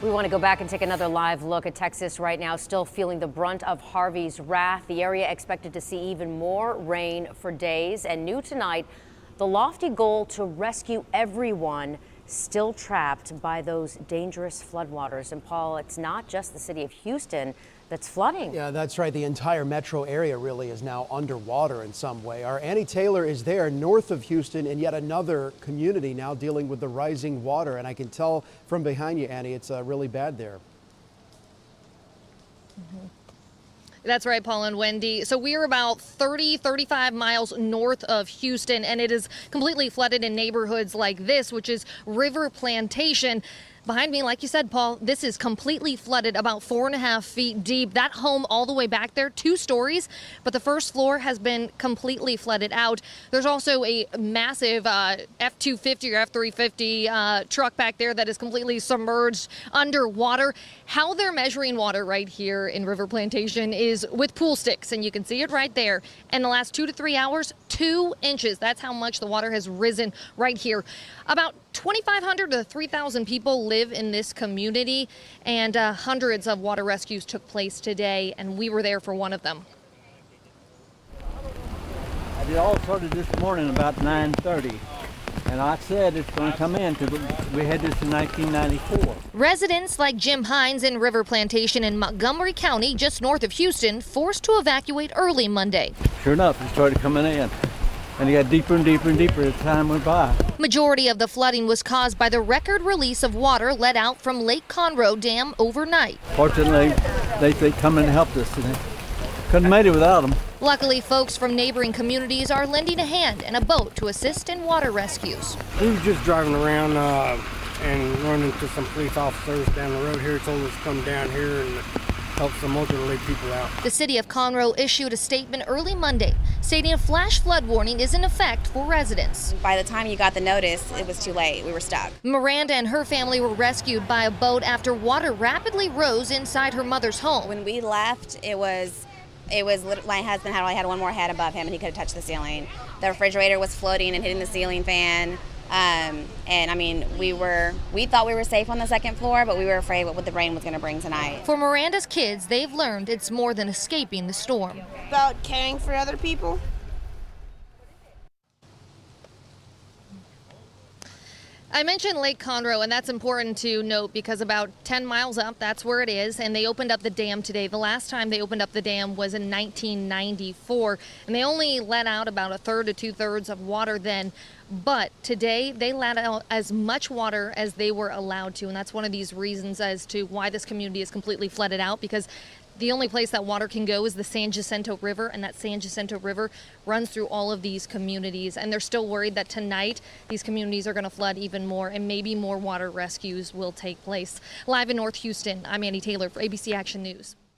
We want to go back and take another live look at Texas right now, still feeling the brunt of Harvey's wrath. The area expected to see even more rain for days. And new tonight, the lofty goal to rescue everyone still trapped by those dangerous floodwaters. And Paul, it's not just the city of Houston that's flooding. Yeah, that's right. The entire metro area really is now underwater in some way. Our Annie Taylor is there north of Houston in yet another community now dealing with the rising water. And I can tell from behind you, Annie, it's really bad there. That's right, Paul and Wendy. So we are about 35 miles north of Houston, and it is completely flooded in neighborhoods like this, which is River Plantation. Behind me, like you said, Paul, this is completely flooded, about 4.5 feet deep. That home all the way back there, 2 stories, but the first floor has been completely flooded out. There's also a massive F-250 or F-350 truck back there that is completely submerged underwater. How they're measuring water right here in River Plantation is with pool sticks, and you can see it right there. In the last 2 to 3 hours, 2 inches. That's how much the water has risen right here. About 2,500 to 3,000 people live in this community, and hundreds of water rescues took place today, and we were there for one of them. It all started this morning about 9:30, and I said it's going to come in because we had this in 1994. Residents like Jim Hines in River Plantation in Montgomery County, just north of Houston, forced to evacuate early Monday. Sure enough, it started coming in. And it got deeper and deeper and deeper as time went by. Majority of the flooding was caused by the record release of water let out from Lake Conroe Dam overnight. Fortunately, they come and helped us, and couldn't have made it without them. Luckily, folks from neighboring communities are lending a hand and a boat to assist in water rescues. We were just driving around and running into some police officers down the road here, told us to come down here and help some elderly people out. The city of Conroe issued a statement early Monday stating a flash flood warning is in effect for residents. By the time you got the notice, it was too late. We were stuck. Miranda and her family were rescued by a boat after water rapidly rose inside her mother's home. When we left, it was my husband had only had one more head above him and he could have touched the ceiling. The refrigerator was floating and hitting the ceiling fan. And I mean, we thought we were safe on the second floor, but we were afraid what the rain was going to bring tonight. For Miranda's kids, they've learned it's more than escaping the storm. About caring for other people. I mentioned Lake Conroe, and that's important to note because about 10 miles up, that's where it is, and they opened up the dam today. The last time they opened up the dam was in 1994, and they only let out about 1/3 to 2/3 of water then. But today, they let out as much water as they were allowed to, and that's one of these reasons as to why this community is completely flooded out, because the only place that water can go is the San Jacinto River, and that San Jacinto River runs through all of these communities. And they're still worried that tonight these communities are going to flood even more, and maybe more water rescues will take place. Live in North Houston, I'm Annie Taylor for ABC Action News.